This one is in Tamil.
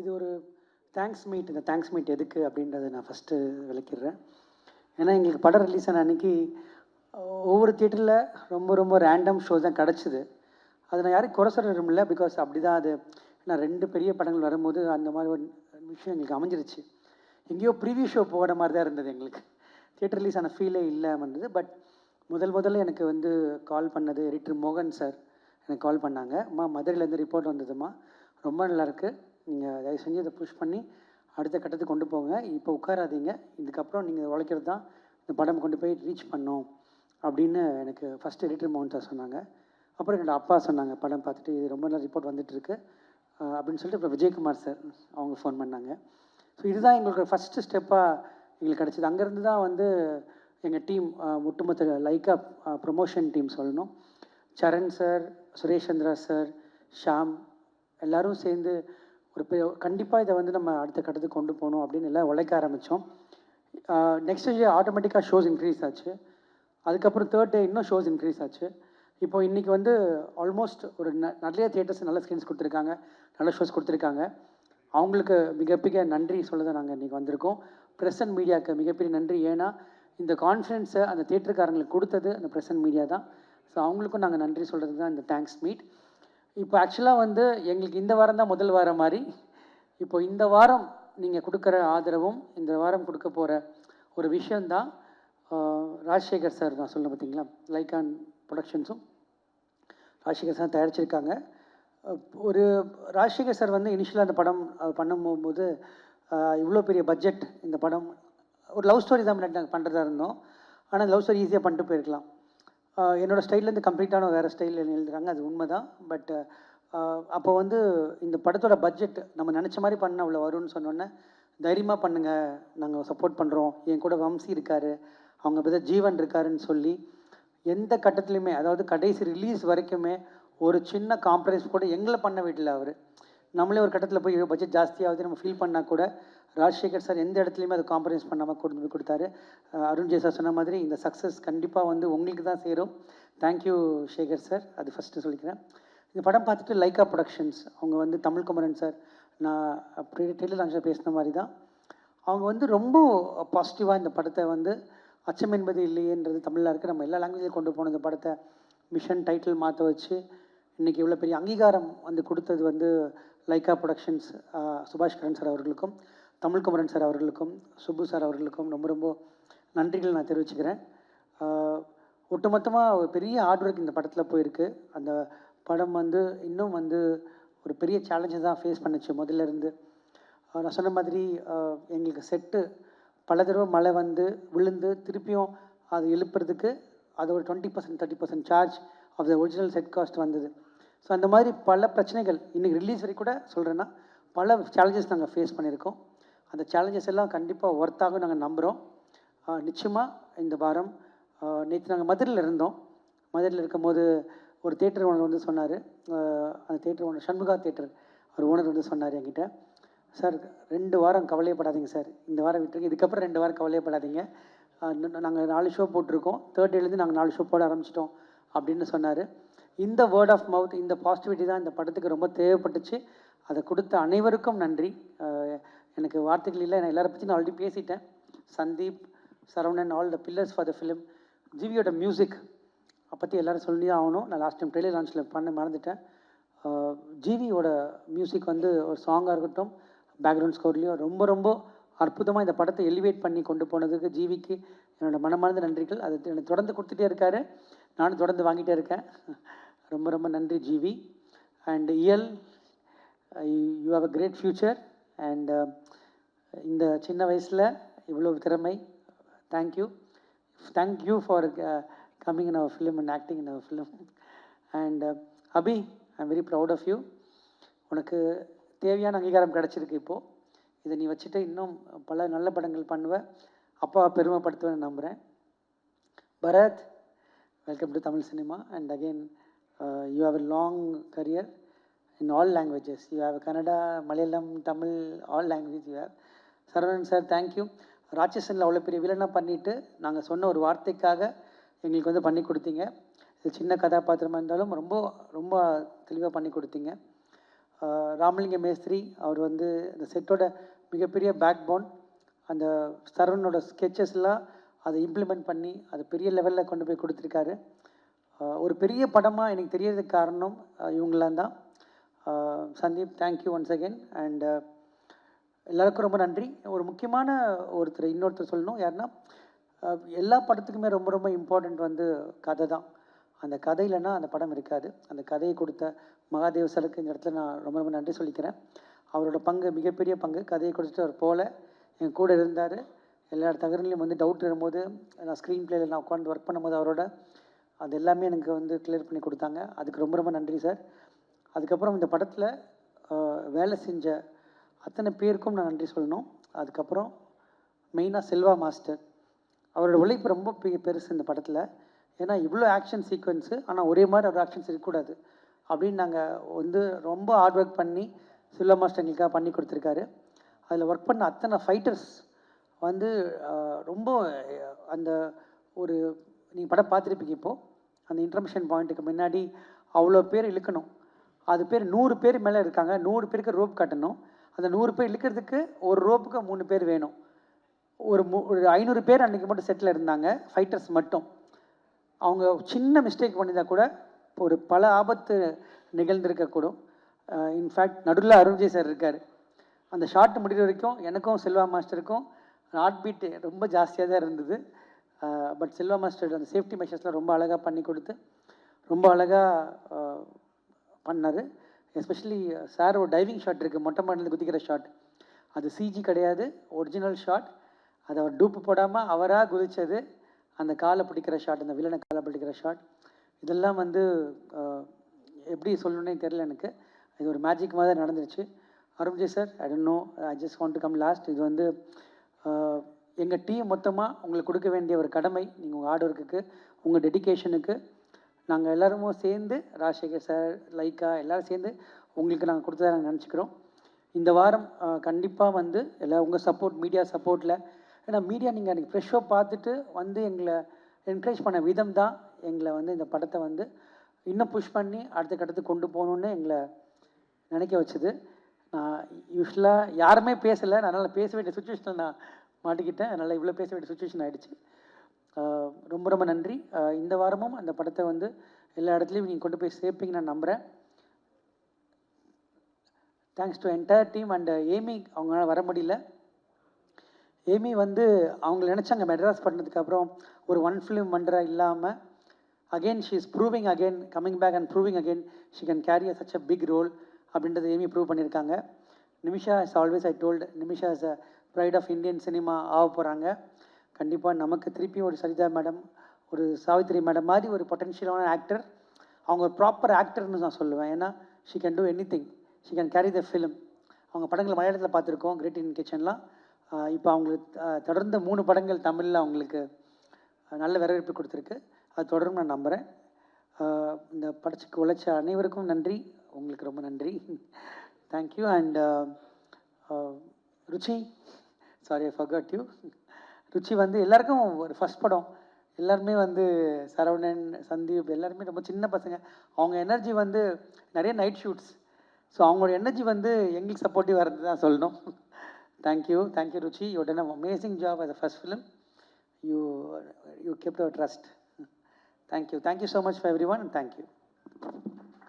இது ஒரு தேங்க்ஸ் மீட். இந்த தேங்க்ஸ் மீட் எதுக்கு அப்படின்றத நான் ஃபஸ்ட்டு விளக்கிடுறேன். ஏன்னா எங்களுக்கு படம் ரிலீஸ் ஆன அன்றைக்கி ஒவ்வொரு தியேட்டரில் ரொம்ப ரொம்ப ரேண்டம் ஷோ தான் கிடச்சிது. அதை நான் யாரும் குறை சொல்ல விரும்பல. பிகாஸ் அப்படி தான் அது. நான் 2 பெரிய படங்கள் வரும்போது அந்த மாதிரி ஒரு விஷயம் எங்களுக்கு அமைஞ்சிருச்சு. எங்கேயோ ப்ரீவியூ ஷோ போகிற மாதிரி தான் இருந்தது எங்களுக்கு. தியேட்டர் ரிலீஸ் ஆன ஃபீலே இல்லாமல் இருந்தது. பட் முதல்ல எனக்கு வந்து கால் பண்ணது எடிட்டர் மோகன் சார் எனக்கு கால் பண்ணாங்க. அம்மா மதுரையிலேருந்து ரிப்போர்ட் வந்ததும்மா, ரொம்ப நல்லாயிருக்கு, நீங்கள் தயவு செஞ்சு இதை புஷ் பண்ணி அடுத்த கட்டத்துக்கு கொண்டு போங்க, இப்போ உட்காராதீங்க, இதுக்கப்புறம் நீங்கள் உழைக்கிறது தான் இந்த படம் கொண்டு போய் ரீச் பண்ணோம் அப்படின்னு எனக்கு ஃபஸ்ட் எடிட்டர் மோகன் சார் சொன்னாங்க. அப்புறம் என்னோடய அப்பா சொன்னாங்க, படம் பார்த்துட்டு இது ரொம்ப நல்ல ரிப்போர்ட் வந்துட்டுருக்கு அப்படின்னு சொல்லிட்டு அப்புறம் விஜயகுமார் சார் அவங்க ஃபோன் பண்ணாங்க. ஸோ இதுதான் எங்களுக்கு ஃபஸ்ட்டு ஸ்டெப்பாக எங்களுக்கு கிடச்சிது. அங்கேருந்து தான் வந்து எங்கள் டீம் ஒட்டுமொத்த லைக்கா ப்ரொமோஷன் டீம் சொல்லணும். சரண் சார், சுரேஷ் சந்திரா சார், ஷாம் எல்லோரும் சேர்ந்து ஒரு கண்டிப்பாக இதை வந்து நம்ம அடுத்த கட்டத்துக்கு கொண்டு போகணும் அப்படின்னு எல்லாம் உழைக்க ஆரம்பித்தோம். நெக்ஸ்ட் டே ஆட்டோமேட்டிக்காக ஷோஸ் இன்க்ரீஸ் ஆச்சு. அதுக்கப்புறம் தேர்ட் டே இன்னும் ஷோஸ் இன்க்ரீஸ் ஆச்சு. இப்போ இன்றைக்கி வந்து ஆல்மோஸ்ட் ஒரு நிறைய தியேட்டர்ஸ் நல்ல ஸ்க்ரீன்ஸ் கொடுத்துருக்காங்க, நல்ல ஷோஸ் கொடுத்துருக்காங்க. அவங்களுக்கு மிகப்பெரிய நன்றி சொல்ல தான் நாங்கள் இன்றைக்கி வந்திருக்கோம். ப்ரெஸ் அண்ட் மீடியாவுக்கு மிகப்பெரிய நன்றி. ஏன்னா இந்த கான்ஃபரன்ஸை அந்த தியேட்டருக்காரங்களுக்கு கொடுத்தது அந்த ப்ரெஸ் அண்ட் மீடியா தான். ஸோ அவங்களுக்கும் நாங்கள் நன்றி சொல்கிறது தான் இந்த தேங்க்ஸ் மீட். இப்போ ஆக்சுவலாக வந்து எங்களுக்கு இந்த வாரம் தான் முதல் வாரம் மாதிரி. இப்போ இந்த வாரம் நீங்கள் கொடுக்குற ஆதரவும் இந்த வாரம் கொடுக்க போகிற ஒரு விஷயந்தான் ராஜசேகர் சார் நான் சொல்ல பார்த்தீங்களா, லைக்கான் ப்ரொடக்ஷன்ஸும் ராஜசேகர் சார் தயாரிச்சிருக்காங்க. ஒரு ராஜசேகர் சார் வந்து இனிஷியலாக அந்த படம் பண்ணும்போது இவ்வளோ பெரிய பட்ஜெட் இந்த படம் ஒரு லவ் ஸ்டோரி தான் முன்னாடி நாங்கள் பண்ணுறதா இருந்தோம். ஆனால் லவ் ஸ்டோரி ஈஸியாக பண்ணிட்டு போயிருக்கலாம். என்னோடய ஸ்டைல்லேருந்து கம்ப்ளீட்டான வேறு ஸ்டைலில் எழுதுகிறாங்க, அது உண்மை தான். பட் அப்போ வந்து இந்த படத்தோட பட்ஜெட் நம்ம நினச்ச மாதிரி பண்ண அவ்வளோ வரும்னு சொன்னோன்னே, தைரியமாக பண்ணுங்கள், நாங்கள் சப்போர்ட் பண்ணுறோம், என் கூட வம்சி இருக்கார், அவங்க பேர் ஜீவன் இருக்காருன்னு சொல்லி எந்த கட்டத்துலையுமே, அதாவது கடைசி ரிலீஸ் வரைக்குமே ஒரு சின்ன காம்ப்ரமைஸ் கூட எங்களை பண்ண விடல அவர். நம்மளே ஒரு கட்டத்தில் போய் பட்ஜெட் ஜாஸ்தியாகுது நம்ம ஃபீல் பண்ணால் கூட ராஜசேகர் சார் எந்த இடத்துலையுமே அதை காம்ப்ரமைஸ் பண்ணாமல் கொண்டு போய் கொடுத்தாரு. அருண் ஜெய் சார் சொன்ன மாதிரி இந்த சக்ஸஸ் கண்டிப்பாக வந்து உங்களுக்கு தான் சேரும். தேங்க்யூ சேகர் சார், அது ஃபஸ்ட்டு சொல்லிக்கிறேன். இந்த படம் பார்த்துட்டு லைக்கா ப்ரொடக்ஷன்ஸ் அவங்க வந்து தமிழ் குமரன் சார், நான் டெய்லர் லான்ச்சில் பேசின மாதிரி தான், அவங்க வந்து ரொம்ப பாசிட்டிவாக இந்த படத்தை வந்து அச்சம் என்பது இல்லையேன்றது தமிழில் இருக்குது, நம்ம எல்லா லாங்குவேஜிலும் கொண்டு போன இந்த படத்தை மிஷன் டைட்டில் மாற்ற வச்சு இன்றைக்கி இவ்வளோ பெரிய அங்கீகாரம் வந்து கொடுத்தது வந்து லைக்கா ப்ரொடக்ஷன்ஸ் சுபாஷ் கரன் சார் அவர்களுக்கும், தமிழ் குமரன் சார் அவர்களுக்கும், சுப்பு சார் அவர்களுக்கும் ரொம்ப ரொம்ப நன்றிகள் நான் தெரிவிச்சுக்கிறேன். ஒட்டுமொத்தமாக ஒரு பெரிய ஹார்ட் ஒர்க் இந்த படத்தில் போயிருக்கு. அந்த படம் வந்து இன்னும் வந்து ஒரு பெரிய சேலஞ்சை தான் ஃபேஸ் பண்ணிச்சு முதல்ல இருந்து. நான் சொன்ன மாதிரி எங்களுக்கு செட்டு பல தடவை மழை வந்து விழுந்து திருப்பியும் அது எழுப்புறதுக்கு அது ஒரு 20% 30% charge off the original set cost வந்தது. ஸோ அந்த மாதிரி பல பிரச்சனைகள் இன்றைக்கி ரிலீஸ் வரைக்கும் கூட சொல்கிறேன்னா பல சேலஞ்சஸ் நாங்கள் ஃபேஸ் பண்ணியிருக்கோம். அந்த சேலஞ்சஸ் எல்லாம் கண்டிப்பாக ஒர்த்தாகும் நாங்கள் நம்புகிறோம். நிச்சயமாக இந்த வாரம் நேற்று நாங்கள் மதுரையில் இருந்தோம். மதுரையில் இருக்கும்போது ஒரு தேட்டர் ஓனர் வந்து சொன்னார், அந்த தேட்டர் ஓனர் சண்முகா தேட்டர் ஒரு ஓனர் வந்து சொன்னார் என்கிட்ட, சார் 2 வாரம் கவலையப்படாதீங்க சார், இந்த வாரம் விட்டுருக்கு, இதுக்கப்புறம் 2 வாரம் கவலையப்படாதீங்க, நாங்கள் 4 ஷோ போட்டிருக்கோம், தேர்ட் டேலேருந்து நாங்கள் 4 ஷோ போட ஆரம்பிச்சிட்டோம் அப்படின்னு சொன்னார். இந்த வேர்ட் ஆஃப் மவுத், இந்த பாசிட்டிவிட்டி தான் இந்த படத்துக்கு ரொம்ப தேவைப்பட்டுச்சு. அதை கொடுத்த அனைவருக்கும் நன்றி. எனக்கு வார்த்தைகள் இல்லை, நான் எல்லாரை பற்றி நான் ஆல்ரெடி பேசிட்டேன். Sandeep, Saravanan, all the pillars for the film. ஜிவியோட மியூசிக் பற்றி எல்லோரும் சொல்லி ஆகணும். நான் லாஸ்ட் டைம் ட்ரெய்லர் லான்ச்சில் பண்ண மறந்துட்டேன். ஜிவியோட மியூசிக் வந்து ஒரு சாங்காக இருக்கட்டும், பேக்ரவுண்ட் ஸ்கோர்லேயும் ரொம்ப ரொம்ப அற்புதமாக இந்த படத்தை எலிவேட் பண்ணி கொண்டு போனதுக்கு ஜிவிக்கு என்னோடய மனமார்ந்த நன்றிகள். அது எனக்கு தொடர்ந்து கொடுத்துட்டே இருக்காரு, நானும் தொடர்ந்து வாங்கிட்டே இருக்கேன். ரொம்ப ரொம்ப நன்றி GV. And Iyal, you have a great future. And இந்த சின்ன வயசில் இவ்வளோ திறமை, thank you for coming in our film and acting in our film. And Abhi, I'm very proud of you. உனக்கு தேவையான அங்கீகாரம் கிடச்சிருக்கு. இப்போது இதை நீ வச்சுட்டு இன்னும் பல நல்ல படங்கள் பண்ணுவ, அப்பா பெருமைப்படுத்துவேன்னு நம்புகிறேன். Bharath, welcome to Tamil cinema. And again you have a long career in all languages. You have Kannada, Malayalam, Tamil, all languages you have. Saravanan sir, thank you. ராட்சசனில் அவ்வளோ பெரிய வில்லனாக பண்ணிவிட்டு நாங்கள் சொன்ன ஒரு வார்த்தைக்காக எங்களுக்கு வந்து பண்ணி கொடுத்தீங்க. இது சின்ன கதாபாத்திரமாக இருந்தாலும் ரொம்ப ரொம்ப தெளிவாக பண்ணி கொடுத்தீங்க. ராமலிங்க மேஸ்திரி அவர் வந்து இந்த செட்டோட மிகப்பெரிய பேக் போன். அந்த சரவணோட ஸ்கெச்சஸ்லாம் அதை இம்ப்ளிமெண்ட் பண்ணி அதை பெரிய லெவலில் கொண்டு போய் கொடுத்துருக்காரு. ஒரு பெரிய படமாக எனக்கு தெரியறதுக்கு காரணம் இவங்களாம் தான். Sandeep, thank you once again. And எல்லாருக்கும் ரொம்ப நன்றி. ஒரு முக்கியமான இன்னொருத்தர் சொல்லணும். யாருன்னா, எல்லா படத்துக்குமே ரொம்ப ரொம்ப இம்பார்ட்டண்ட் வந்து கதை தான். அந்த கதை இல்லைன்னா அந்த படம் இருக்காது. அந்த கதையை கொடுத்த மகாதேவ் சாருக்கு இந்த இடத்துல நான் ரொம்ப ரொம்ப நன்றி சொல்லிக்கிறேன். அவரோட பங்கு மிகப்பெரிய பங்கு. கதையை கொடுத்துட்டு அவர் போல் என் கூட இருந்தார். எல்லா தகவலையும் வந்து டவுட் வரும்போது நான் ஸ்க்ரீன் பிளேயில் நான் உட்காந்து ஒர்க் பண்ணும்போது அவரோட அது எல்லாமே எனக்கு வந்து கிளியர் பண்ணி கொடுத்தாங்க. அதுக்கு ரொம்ப ரொம்ப நன்றி சார். அதுக்கப்புறம் இந்த படத்தில் வேலை செஞ்ச அத்தனை பேருக்கும் நான் நன்றி சொல்லணும். அதுக்கப்புறம் மெயினாக செல்வா மாஸ்டர், அவரோட உழைப்பு ரொம்ப பெருசு இந்த படத்தில். ஏன்னா இவ்வளோ ஆக்ஷன் சீக்வன்ஸு, ஆனால் ஒரே மாதிரி ஒரு ஆக்ஷன்ஸ் இருக்கக்கூடாது அப்படின்னு நாங்கள் வந்து ரொம்ப ஹார்ட் ஒர்க் பண்ணி செல்வா மாஸ்டர் எங்களுக்காக பண்ணி கொடுத்துருக்காரு. அதில் ஒர்க் பண்ண அத்தனை ஃபைட்டர்ஸ் வந்து ரொம்ப அந்த ஒரு நீங்கள் படம் பார்த்துருப்பீங்க. இப்போது அந்த இன்டர்மிஷன் பாயிண்ட்டுக்கு முன்னாடி அவ்வளோ பேர் இழுக்கணும். அது பேர் 100 பேர் மேலே இருக்காங்க. 100 பேருக்கு ரோப் கட்டணும். அந்த 100 பேர் இழுக்கிறதுக்கு ஒரு ரோப்புக்கு 3 பேர் வேணும். ஒரு 500 பேர் அன்றைக்கி மட்டும் செட்டில் இருந்தாங்க, ஃபைட்டர்ஸ் மட்டும். அவங்க சின்ன மிஸ்டேக் பண்ணியிருந்தால் கூட ஒரு பல ஆபத்து நிகழ்ந்திருக்கக்கூடும். இன்ஃபேக்ட் நடுவில் அருண்ஜெய் சார் இருக்கார். அந்த ஷார்ட் முடிகிற வரைக்கும் எனக்கும் செல்வா மாஸ்டருக்கும் ஹார்ட் பீட்டு ரொம்ப ஜாஸ்தியாக தான் இருந்தது. பட் செல்வா மாஸ்டர் அந்த சேஃப்டி மெஷர்ஸ்லாம் ரொம்ப அழகாக பண்ணி கொடுத்து ரொம்ப அழகாக பண்ணார். எஸ்பெஷலி சார் ஒரு டைவிங் ஷாட் இருக்குது, மொட்டை மாடிலேருந்து குதிக்கிற ஷாட். அது சிஜி கிடையாது, ஒரிஜினல் ஷாட். அதை அவர் டூப்பு போடாமல் அவராக குதித்தது, அந்த காலை பிடிக்கிற ஷாட், அந்த வில்லனை காலை பிடிக்கிற ஷாட், இதெல்லாம் வந்து எப்படி சொல்லணுன்னே தெரியல எனக்கு. இது ஒரு மேஜிக் மாதிரி நடந்துருச்சு. Arunjai sir, I don't know, I just want to come last. இது வந்து எங்கள் டீம் மொத்தமாக உங்களுக்கு கொடுக்க வேண்டிய ஒரு கடமை. நீங்கள் உங்கள் ஹார்ட் ஒர்க்குக்கு, உங்கள் டெடிக்கேஷனுக்கு நாங்கள் எல்லோருமோ சேர்ந்து, ராஜசேகர் சார், லைக்கா எல்லோரும் சேர்ந்து உங்களுக்கு நாங்கள் கொடுத்ததை நாங்கள் நினச்சிக்கிறோம். இந்த வாரம் கண்டிப்பாக வந்து உங்கள் சப்போர்ட், மீடியா சப்போர்ட்டில், ஏன்னா மீடியா நீங்கள் அன்றைக்கி ஃப்ரெஷ்ஷாக பார்த்துட்டு வந்து எங்களை என்கரேஜ் பண்ண விதம் தான் எங்களை வந்து இந்த படத்தை வந்து இன்னும் புஷ் பண்ணி அடுத்த கட்டத்துக்கு கொண்டு போகணுன்னு எங்களை நினைக்க வச்சுது. நான் யூஸ்வலாக யாருமே பேசலை, அதனால் பேச வேண்டிய சுச்சுவேஷனில் நான் மாட்டிக்கிட்டேன். அதனால் இவ்வளோ பேச வேண்டிய சுச்சுவேஷன் ஆகிடுச்சு. ரொம்ப ரொம்ப நன்றி. இந்த வாரமும் அந்த படத்தை வந்து எல்லா இடத்துலையும் நீங்கள் கொண்டு போய் சேர்ப்பீங்கன்னு நான் நம்புகிறேன். Thanks to entire team. And Amy, அவங்களால வர முடியல. ஏமி வந்து அவங்க நினச்சாங்க மெட்ராஸ் பண்ணதுக்கப்புறம் ஒரு ஒன் ஃபிலிம் மண்டரா இல்லாமல் again she is proving again, coming back and proving again she can carry such a big role அப்படின்றது ஏமி ப்ரூவ் பண்ணியிருக்காங்க. Nimisha is always, I told, Nimisha is a pride of Indian cinema ஆக போகிறாங்க. கண்டிப்பாக நமக்கு திருப்பி ஒரு சரிதா மேடம், ஒரு சாவித்ரி மேடம் மாதிரி ஒரு பொட்டென்ஷியலான ஆக்டர். அவங்க ஒரு ப்ராப்பர் ஆக்டர்னு நான் சொல்லுவேன். ஏன்னா she can do any thing, she can carry the film. அவங்க படங்களை மலையாளத்தில் பார்த்துருக்கோம், கிரேட் இன் கிச்சன்லாம். இப்போ அவங்களுக்கு தொடர்ந்து 3 படங்கள் தமிழில் அவங்களுக்கு நல்ல வரவேற்பு கொடுத்துருக்கு. அது தொடரும் நான் நம்புகிறேன். இந்த படத்துக்கு உழைச்ச அனைவருக்கும் நன்றி. உங்களுக்கு ரொம்ப நன்றி. Thank you. And Ruchi, sorry I forgot you. Ruchi வந்து எல்லாருக்கும் ஒரு ஃபஸ்ட் படம். எல்லாருமே வந்து சரவணன், சந்தீப் எல்லாருமே ரொம்ப சின்ன பசங்க. அவங்க எனர்ஜி வந்து நிறைய நைட் ஷூட்ஸ். ஸோ அவங்களோட எனர்ஜி வந்து எங்களுக்கு சப்போர்ட்டிவாக இருந்து தான் சொல்லணும். Thank you Ruchi. You done an amazing job as a first film. You kept our trust. Thank you so much for everyone, and thank you.